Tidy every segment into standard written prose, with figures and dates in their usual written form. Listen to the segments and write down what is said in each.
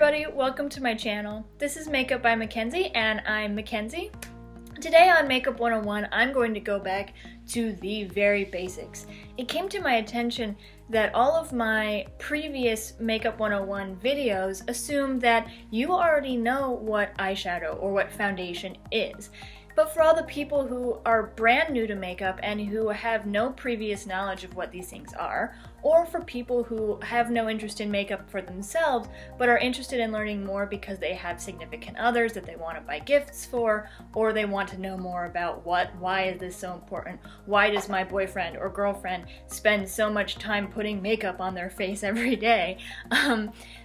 everybody, welcome to my channel. This is Makeup by Mackenzie and I'm Mackenzie. Today on Makeup 101, I'm going to go back to the very basics. It came to my attention that all of my previous Makeup 101 videos assume that you already know what eyeshadow or what foundation is. But for all the people who are brand new to makeup and who have no previous knowledge of what these things are, or for people who have no interest in makeup for themselves but are interested in learning more because they have significant others that they want to buy gifts for, or they want to know more about why is this so important, why does my boyfriend or girlfriend spend so much time putting makeup on their face every day,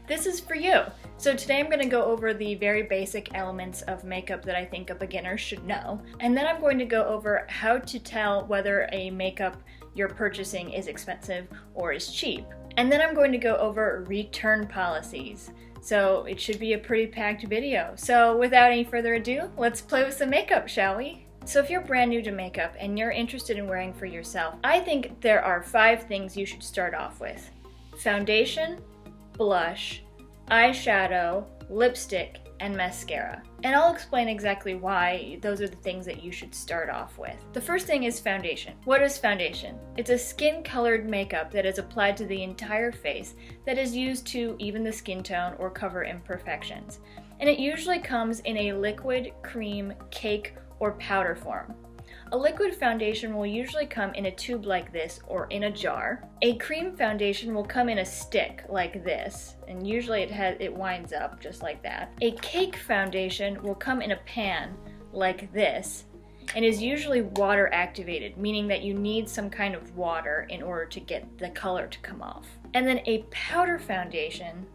this is for you. So today I'm going to go over the very basic elements of makeup that I think a beginner should know, and then I'm going to go over how to tell whether a makeup you're purchasing is expensive or is cheap. And then I'm going to go over return policies. So it should be a pretty packed video. So without any further ado, let's play with some makeup, shall we? So if you're brand new to makeup and you're interested in wearing for yourself, I think there are 5 things you should start off with: foundation, blush, eyeshadow, lipstick, and mascara. And I'll explain exactly why those are the things that you should start off with. The first thing is foundation. What is foundation? It's a skin-colored makeup that is applied to the entire face that is used to even the skin tone or cover imperfections. And it usually comes in a liquid, cream, cake, or powder form. A liquid foundation will usually come in a tube like this or in a jar. A cream foundation will come in a stick like this, and usually it winds up just like that. A cake foundation will come in a pan like this and is usually water activated, meaning that you need some kind of water in order to get the color to come off. And then a powder foundation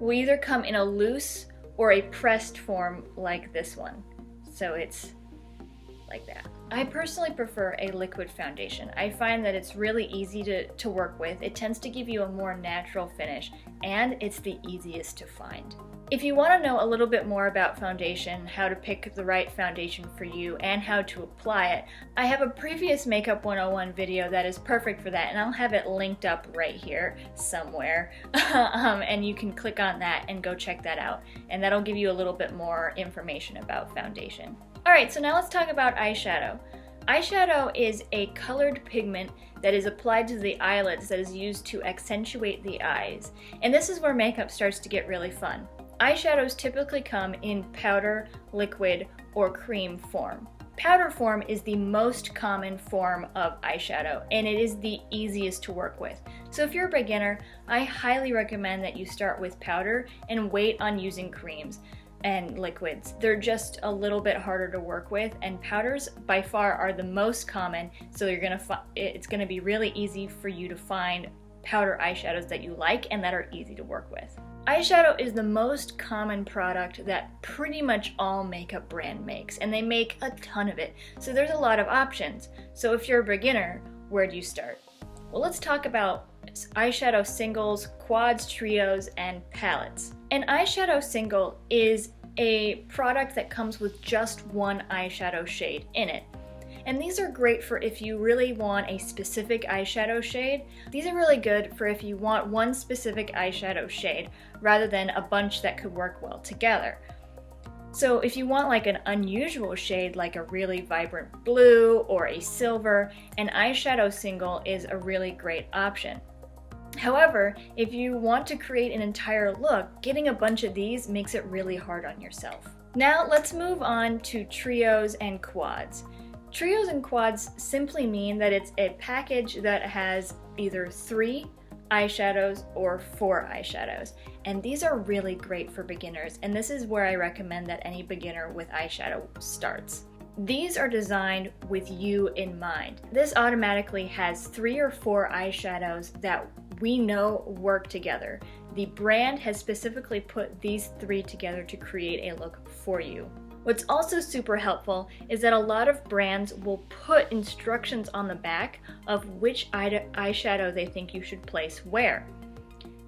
will either come in a loose or a pressed form like this one. So it's like that. I personally prefer a liquid foundation. I find that it's really easy to work with. It tends to give you a more natural finish, and it's the easiest to find. If you want to know a little bit more about foundation, how to pick the right foundation for you, and how to apply it, I have a previous Makeup 101 video that is perfect for that, and I'll have it linked up right here somewhere. And you can click on that and go check that out, and that'll give you a little bit more information about foundation. Alright, so now let's talk about eyeshadow. Eyeshadow is a colored pigment that is applied to the eyelids that is used to accentuate the eyes. And this is where makeup starts to get really fun. Eyeshadows typically come in powder, liquid, or cream form. Powder form is the most common form of eyeshadow, and it is the easiest to work with. So if you're a beginner, I highly recommend that you start with powder and wait on using creams and liquids. They're just a little bit harder to work with, and powders by far are the most common, so it's gonna be really easy for you to find powder eyeshadows that you like and that are easy to work with. Eyeshadow is the most common product that pretty much all makeup brand makes, and they make a ton of it, so there's a lot of options. So if you're a beginner, where do you start? Well, let's talk about eyeshadow singles, quads, trios, and palettes. An eyeshadow single is a product that comes with just one eyeshadow shade in it. And these are great for if you really want a specific eyeshadow shade. These are really good for if you want one specific eyeshadow shade rather than a bunch that could work well together. So if you want like an unusual shade like a really vibrant blue or a silver, an eyeshadow single is a really great option. However, if you want to create an entire look, getting a bunch of these makes it really hard on yourself. Now let's move on to trios and quads. Trios and quads simply mean that it's a package that has either 3 eyeshadows or 4 eyeshadows. And these are really great for beginners, and this is where I recommend that any beginner with eyeshadow starts. These are designed with you in mind. This automatically has 3 or 4 eyeshadows that we know work together. The brand has specifically put these 3 together to create a look for you. What's also super helpful is that a lot of brands will put instructions on the back of which eyeshadow they think you should place where.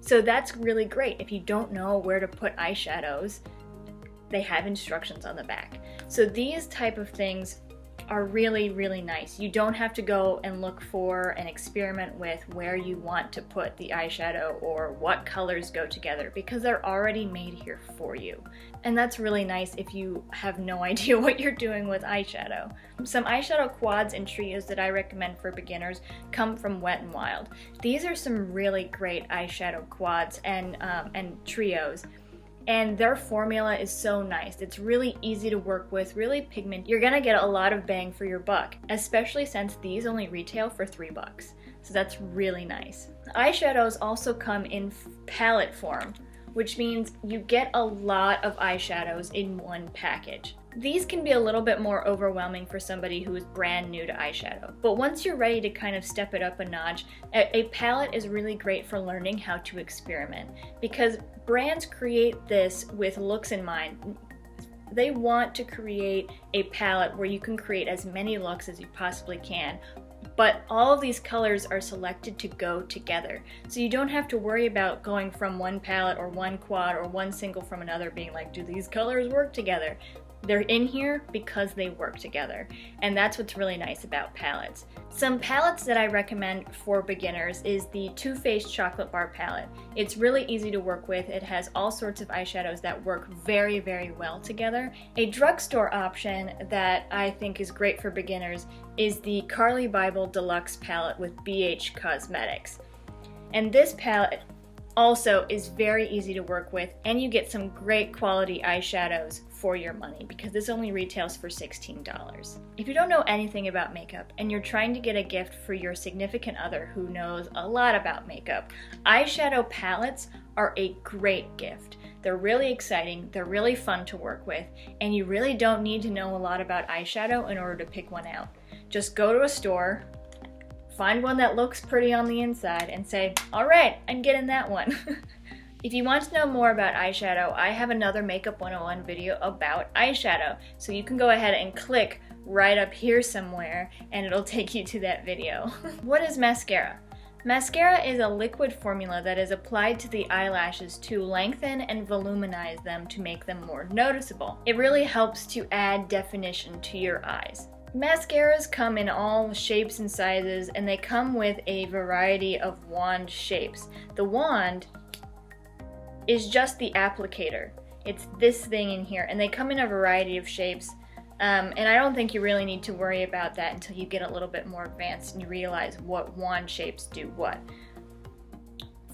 So that's really great. If you don't know where to put eyeshadows, they have instructions on the back. So these type of things are really, really nice. You don't have to go and look for and experiment with where you want to put the eyeshadow or what colors go together, because they're already made here for you. And that's really nice if you have no idea what you're doing with eyeshadow. Some eyeshadow quads and trios that I recommend for beginners come from Wet n Wild. These are some really great eyeshadow quads and trios. And their formula is so nice. It's really easy to work with, really pigmented. You're gonna get a lot of bang for your buck, especially since these only retail for $3. So that's really nice. Eyeshadows also come in palette form, which means you get a lot of eyeshadows in one package. These can be a little bit more overwhelming for somebody who is brand new to eyeshadow, but once you're ready to kind of step it up a notch, a palette is really great for learning how to experiment, because brands create this with looks in mind. They want to create a palette where you can create as many looks as you possibly can, but all of these colors are selected to go together. So you don't have to worry about going from one palette or one quad or one single from another being like, do these colors work together? They're in here because they work together, and that's what's really nice about palettes. Some palettes that I recommend for beginners is the Too Faced Chocolate Bar palette. It's really easy to work with. It has all sorts of eyeshadows that work very, very well together. A drugstore option that I think is great for beginners is the Carly Bible Deluxe palette with BH Cosmetics. And this palette also is very easy to work with, and you get some great quality eyeshadows for your money, because this only retails for $16. If you don't know anything about makeup and you're trying to get a gift for your significant other who knows a lot about makeup, eyeshadow palettes are a great gift. They're really exciting, they're really fun to work with, and you really don't need to know a lot about eyeshadow in order to pick one out. Just go to a store, find one that looks pretty on the inside, and say, all right, I'm getting that one. If you want to know more about eyeshadow, I have another Makeup 101 video about eyeshadow, so you can go ahead and click right up here somewhere and it'll take you to that video. What is mascara? Mascara is a liquid formula that is applied to the eyelashes to lengthen and voluminize them to make them more noticeable. It really helps to add definition to your eyes. Mascaras come in all shapes and sizes, and they come with a variety of wand shapes. The wand is just the applicator. It's this thing in here, and they come in a variety of shapes, and I don't think you really need to worry about that until you get a little bit more advanced and you realize what wand shapes do what.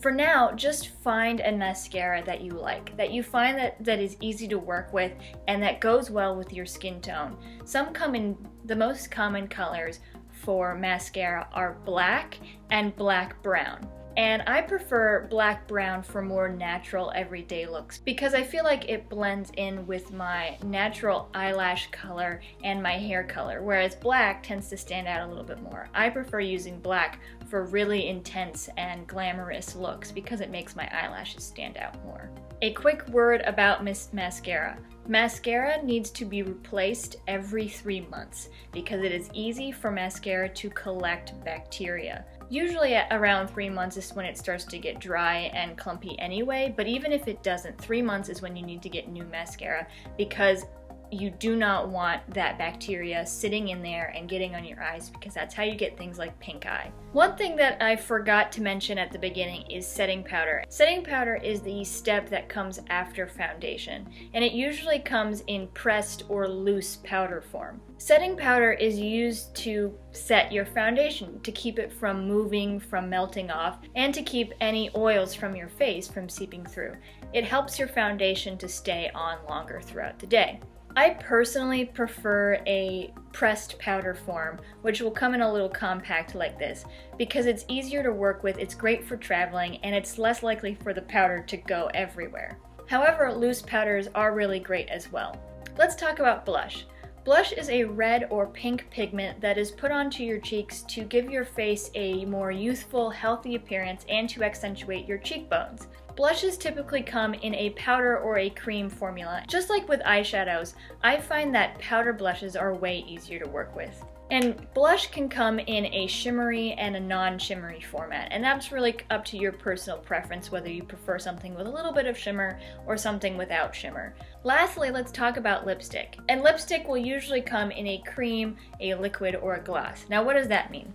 For now, just find a mascara that you like, that you find that is easy to work with and that goes well with your skin tone. Some come in the most common colors for mascara are black and black brown. And I prefer black brown for more natural everyday looks because I feel like it blends in with my natural eyelash color and my hair color, whereas black tends to stand out a little bit more. I prefer using black for really intense and glamorous looks because it makes my eyelashes stand out more. A quick word about mascara. Mascara needs to be replaced every 3 months because it is easy for mascara to collect bacteria. Usually at around 3 months is when it starts to get dry and clumpy anyway, but even if it doesn't, 3 months is when you need to get new mascara because you do not want that bacteria sitting in there and getting on your eyes, because that's how you get things like pink eye. One thing that I forgot to mention at the beginning is setting powder. Setting powder is the step that comes after foundation, and it usually comes in pressed or loose powder form. Setting powder is used to set your foundation, to keep it from moving, from melting off, and to keep any oils from your face from seeping through. It helps your foundation to stay on longer throughout the day. I personally prefer a pressed powder form, which will come in a little compact like this, because it's easier to work with, it's great for traveling, and it's less likely for the powder to go everywhere. However, loose powders are really great as well. Let's talk about blush. Blush is a red or pink pigment that is put onto your cheeks to give your face a more youthful, healthy appearance and to accentuate your cheekbones. Blushes typically come in a powder or a cream formula. Just like with eyeshadows, I find that powder blushes are way easier to work with. And blush can come in a shimmery and a non-shimmery format, and that's really up to your personal preference, whether you prefer something with a little bit of shimmer or something without shimmer. Lastly, let's talk about lipstick. And lipstick will usually come in a cream, a liquid, or a gloss. Now, what does that mean?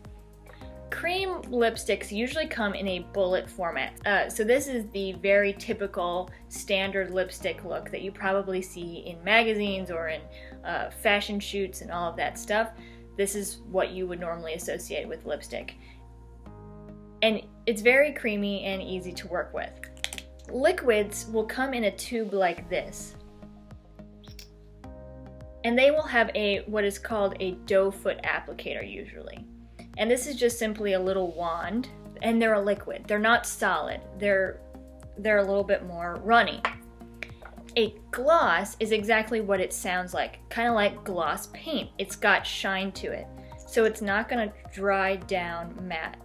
Cream lipsticks usually come in a bullet format. So this is the very typical standard lipstick look that you probably see in magazines or in fashion shoots and all of that stuff. This is what you would normally associate with lipstick. And it's very creamy and easy to work with. Liquids will come in a tube like this. And they will have what is called a doe foot applicator usually. And this is just simply a little wand, and they're a liquid. They're not solid. They're a little bit more runny. A gloss is exactly what it sounds like, kind of like gloss paint. It's got shine to it, so it's not going to dry down matte.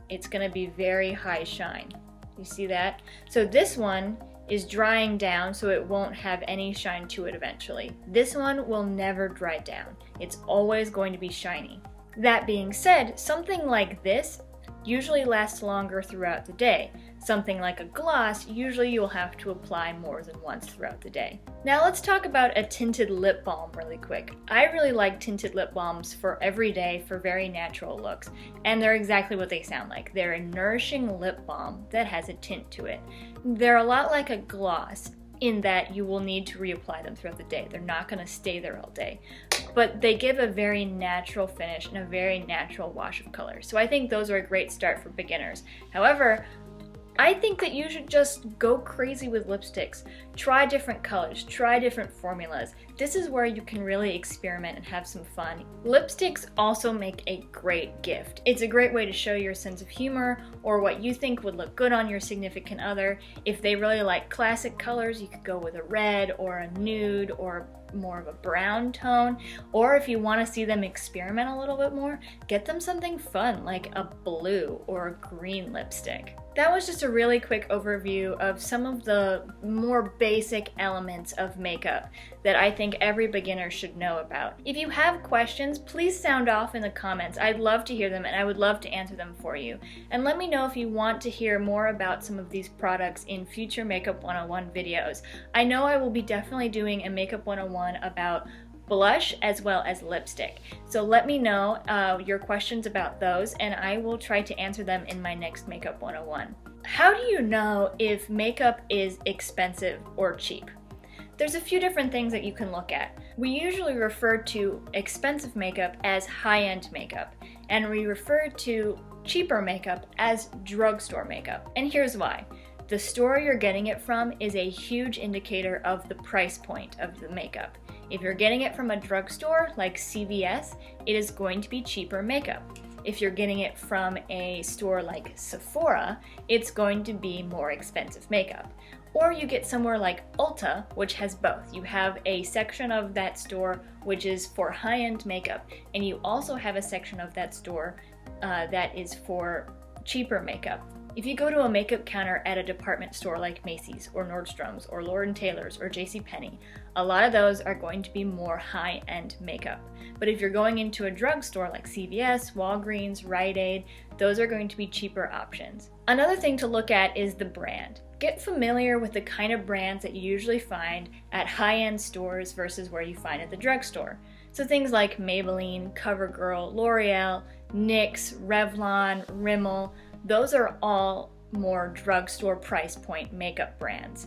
It's going to be very high shine. You see that? So this one is drying down, so it won't have any shine to it eventually. This one will never dry down. It's always going to be shiny. That being said, something like this usually lasts longer throughout the day. Something like a gloss, usually you'll have to apply more than once throughout the day. Now let's talk about a tinted lip balm really quick. I really like tinted lip balms for every day for very natural looks, and they're exactly what they sound like. They're a nourishing lip balm that has a tint to it. They're a lot like a gloss in that you will need to reapply them throughout the day. They're not going to stay there all day. But they give a very natural finish and a very natural wash of color. So I think those are a great start for beginners. However, I think that you should just go crazy with lipsticks. Try different colors, try different formulas. This is where you can really experiment and have some fun. Lipsticks also make a great gift. It's a great way to show your sense of humor or what you think would look good on your significant other. If they really like classic colors, you could go with a red or a nude or more of a brown tone. Or if you want to see them experiment a little bit more, get them something fun like a blue or a green lipstick. That was just a really quick overview of some of the more basic elements of makeup that I think every beginner should know about. If you have questions, please sound off in the comments. I'd love to hear them and I would love to answer them for you. And let me know if you want to hear more about some of these products in future Makeup 101 videos. I know I will be definitely doing a Makeup 101 about blush as well as lipstick. So let me know your questions about those and I will try to answer them in my next Makeup 101. How do you know if makeup is expensive or cheap? There's a few different things that you can look at. We usually refer to expensive makeup as high-end makeup, and we refer to cheaper makeup as drugstore makeup. And here's why. The store you're getting it from is a huge indicator of the price point of the makeup. If you're getting it from a drugstore like CVS, it is going to be cheaper makeup. If you're getting it from a store like Sephora, it's going to be more expensive makeup. Or you get somewhere like Ulta, which has both. You have a section of that store which is for high-end makeup, and you also have a section of that store that is for cheaper makeup. If you go to a makeup counter at a department store like Macy's or Nordstrom's or Lord & Taylor's or JCPenney, a lot of those are going to be more high-end makeup. But if you're going into a drugstore like CVS, Walgreens, Rite Aid, those are going to be cheaper options. Another thing to look at is the brand. Get familiar with the kind of brands that you usually find at high-end stores versus where you find at the drugstore. So things like Maybelline, CoverGirl, L'Oreal, NYX, Revlon, Rimmel, those are all more drugstore price point makeup brands.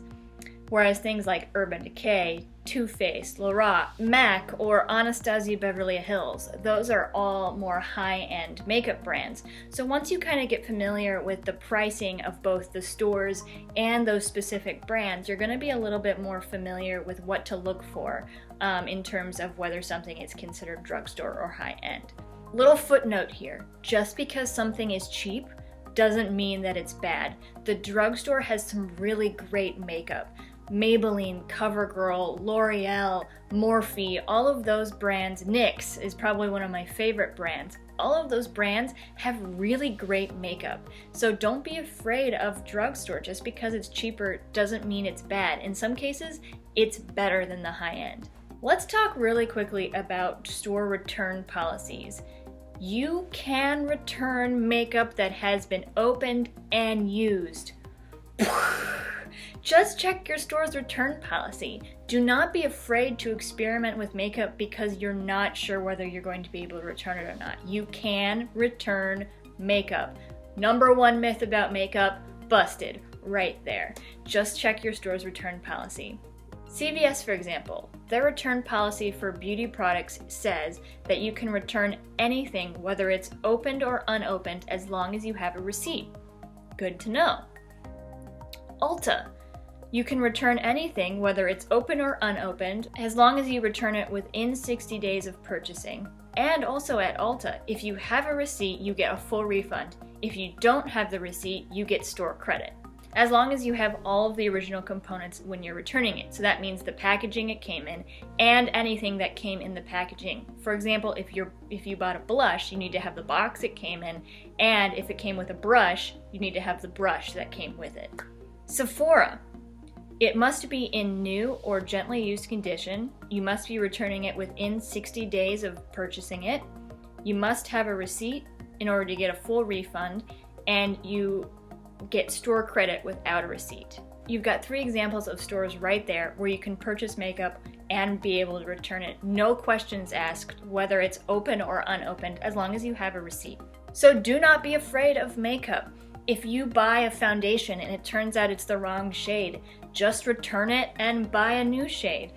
Whereas things like Urban Decay, Too Faced, Lorac, MAC, or Anastasia Beverly Hills, those are all more high-end makeup brands. So once you kind of get familiar with the pricing of both the stores and those specific brands, you're going to be a little bit more familiar with what to look for in terms of whether something is considered drugstore or high-end. Little footnote here, just because something is cheap doesn't mean that it's bad. The drugstore has some really great makeup. Maybelline, CoverGirl, L'Oreal, Morphe, all of those brands, NYX is probably one of my favorite brands. All of those brands have really great makeup. So don't be afraid of drugstore. Just because it's cheaper doesn't mean it's bad. In some cases, it's better than the high end. Let's talk really quickly about store return policies. You can return makeup that has been opened and used. Just check your store's return policy. Do not be afraid to experiment with makeup because you're not sure whether you're going to be able to return it or not. You can return makeup. Number one myth about makeup, busted, right there. Just check your store's return policy. CVS, for example, their return policy for beauty products says that you can return anything, whether it's opened or unopened, as long as you have a receipt. Good to know. Ulta, you can return anything, whether it's open or unopened, as long as you return it within 60 days of purchasing. And also at Ulta, if you have a receipt, you get a full refund. If you don't have the receipt, you get store credit, as long as you have all of the original components when you're returning it. So that means the packaging it came in and anything that came in the packaging. For example, if you bought a blush, you need to have the box it came in, and if it came with a brush, you need to have the brush that came with it. Sephora, it must be in new or gently used condition. You must be returning it within 60 days of purchasing it. You must have a receipt in order to get a full refund, and you get store credit without a receipt. You've got 3 examples of stores right there where you can purchase makeup and be able to return it. No questions asked whether it's open or unopened, as long as you have a receipt. So do not be afraid of makeup. If you buy a foundation and it turns out it's the wrong shade, just return it and buy a new shade.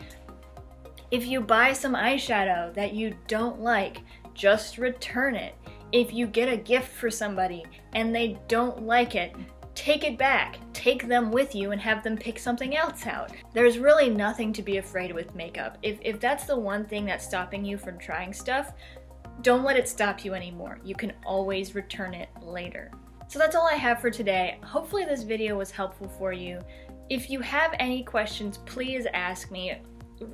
If you buy some eyeshadow that you don't like, just return it. If you get a gift for somebody and they don't like it, take it back. Take them with you and have them pick something else out. There's really nothing to be afraid of with makeup. If that's the one thing that's stopping you from trying stuff, don't let it stop you anymore. You can always return it later. So that's all I have for today. Hopefully this video was helpful for you. If you have any questions, please ask me.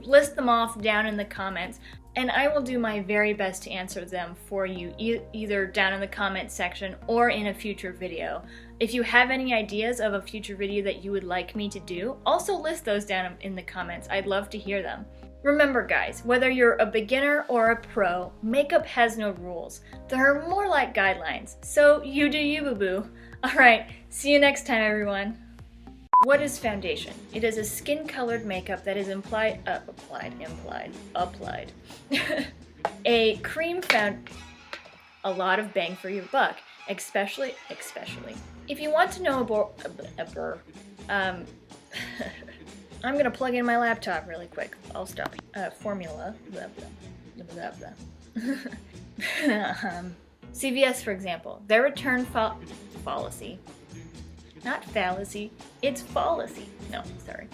List them off down in the comments, and I will do my very best to answer them for you, either down in the comment section or in a future video. If you have any ideas of a future video that you would like me to do, also list those down in the comments. I'd love to hear them. Remember guys, whether you're a beginner or a pro, makeup has no rules. They're more like guidelines, so you do you, boo-boo. Alright, see you next time everyone. What is foundation? It is a skin-colored makeup that is applied. A cream found a lot of bang for your buck, especially. If you want to know I'm gonna plug in my laptop really quick. I'll stop. Formula. Blah, blah, blah, blah. CVS, for example, their return policy. Not fallacy, it's fallacy. No, sorry.